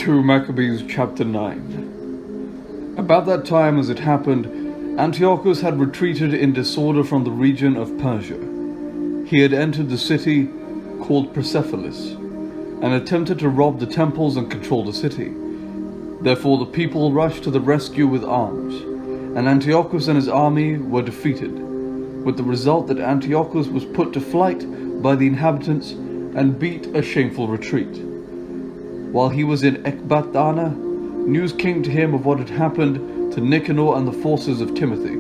2 Maccabees chapter 9. About that time, as it happened, Antiochus had retreated in disorder from the region of Persia. He had entered the city called Persepolis, and attempted to rob the temples and control the city. Therefore the people rushed to the rescue with arms, and Antiochus and his army were defeated, with the result that Antiochus was put to flight by the inhabitants and beat a shameful retreat. While he was in Ecbatana, news came to him of what had happened to Nicanor and the forces of Timothy.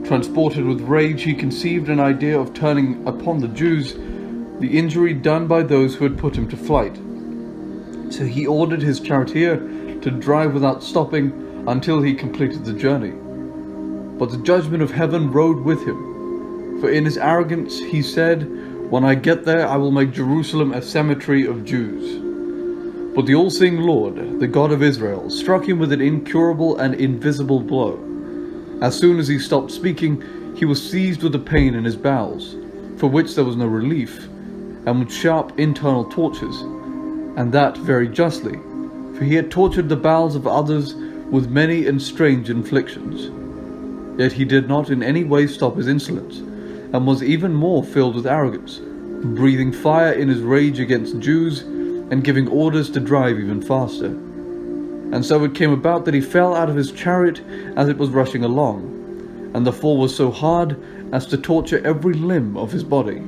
Transported with rage, he conceived an idea of turning upon the Jews the injury done by those who had put him to flight. So he ordered his charioteer to drive without stopping until he completed the journey. But the judgment of heaven rode with him, for in his arrogance he said, "When I get there, I will make Jerusalem a cemetery of Jews." But the all-seeing Lord, the God of Israel, struck him with an incurable and invisible blow. As soon as he stopped speaking, he was seized with a pain in his bowels, for which there was no relief, and with sharp internal tortures, and that very justly, for he had tortured the bowels of others with many and strange inflictions. Yet he did not in any way stop his insolence, and was even more filled with arrogance, breathing fire in his rage against Jews, and giving orders to drive even faster. And so it came about that he fell out of his chariot as it was rushing along, and the fall was so hard as to torture every limb of his body.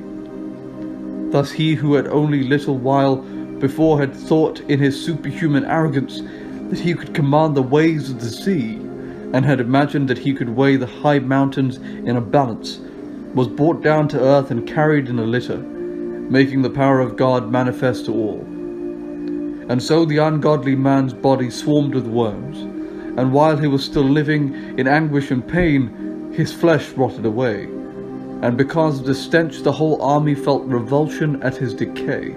Thus he who had only little while before had thought in his superhuman arrogance that he could command the waves of the sea, and had imagined that he could weigh the high mountains in a balance, was brought down to earth and carried in a litter, making the power of God manifest to all. And so the ungodly man's body swarmed with worms, and while he was still living in anguish and pain, his flesh rotted away. And because of the stench, the whole army felt revulsion at his decay.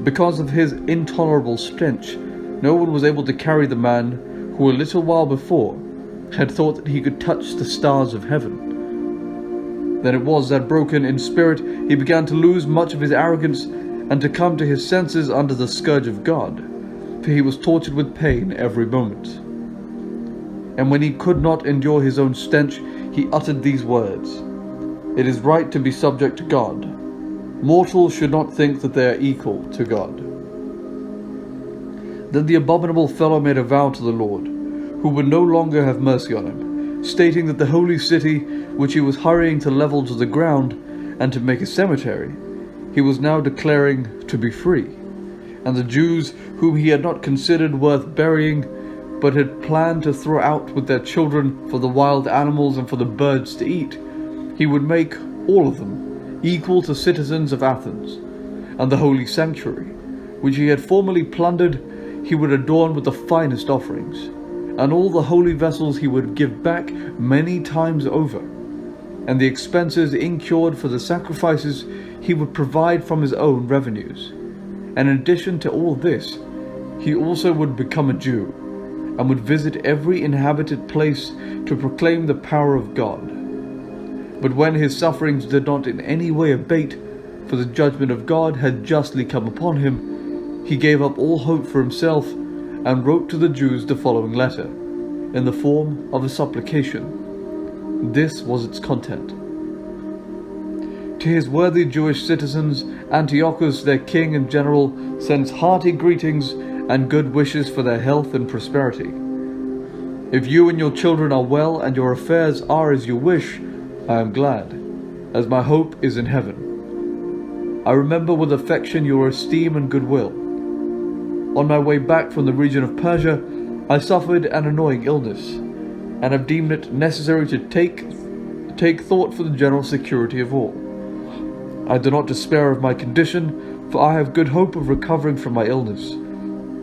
Because of his intolerable stench, no one was able to carry the man who a little while before had thought that he could touch the stars of heaven. Then it was that, broken in spirit, he began to lose much of his arrogance and to come to his senses under the scourge of God, for he was tortured with pain every moment. And when he could not endure his own stench, he uttered these words: "It is right to be subject to God. Mortals should not think that they are equal to God." Then the abominable fellow made a vow to the Lord, who would no longer have mercy on him, stating that the holy city, which he was hurrying to level to the ground and to make a cemetery, he was now declaring to be free, and the Jews whom he had not considered worth burying, but had planned to throw out with their children for the wild animals and for the birds to eat, he would make all of them equal to citizens of Athens, and the holy sanctuary, which he had formerly plundered, he would adorn with the finest offerings, and all the holy vessels he would give back many times over, and the expenses incurred for the sacrifices he would provide from his own revenues. And in addition to all this, he also would become a Jew, and would visit every inhabited place to proclaim the power of God. But when his sufferings did not in any way abate, for the judgment of God had justly come upon him, he gave up all hope for himself, and wrote to the Jews the following letter, in the form of a supplication. This was its content: "To his worthy Jewish citizens, Antiochus, their king and general, sends hearty greetings and good wishes for their health and prosperity. If you and your children are well and your affairs are as you wish, I am glad, as my hope is in heaven. I remember with affection your esteem and goodwill. On my way back from the region of Persia, I suffered an annoying illness, and have deemed it necessary to take thought for the general security of all. I do not despair of my condition, for I have good hope of recovering from my illness.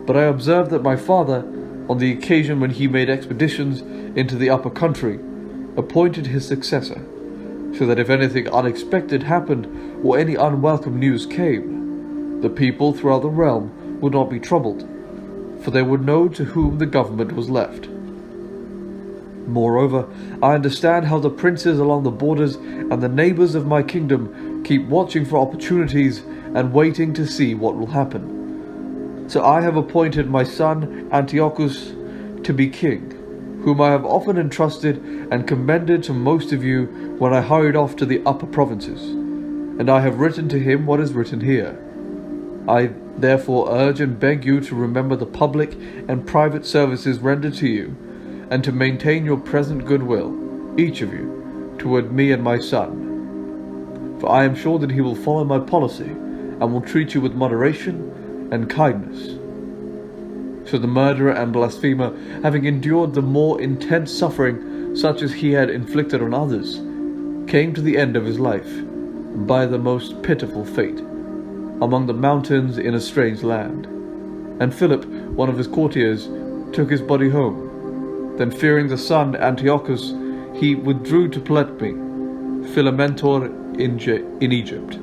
But I observe that my father, on the occasion when he made expeditions into the upper country, appointed his successor, so that if anything unexpected happened or any unwelcome news came, the people throughout the realm would not be troubled, for they would know to whom the government was left. Moreover, I understand how the princes along the borders and the neighbors of my kingdom keep watching for opportunities and waiting to see what will happen. So I have appointed my son Antiochus to be king, whom I have often entrusted and commended to most of you when I hurried off to the upper provinces. And I have written to him what is written here. I therefore urge and beg you to remember the public and private services rendered to you, and to maintain your present goodwill, each of you, toward me and my son. For I am sure that he will follow my policy, and will treat you with moderation and kindness. So the murderer and blasphemer, having endured the more intense suffering such as he had inflicted on others, came to the end of his life by the most pitiful fate, among the mountains in a strange land. And Philip, one of his courtiers, took his body home. Then fearing the son Antiochus, he withdrew to Ptolemy, Philomentor in Egypt.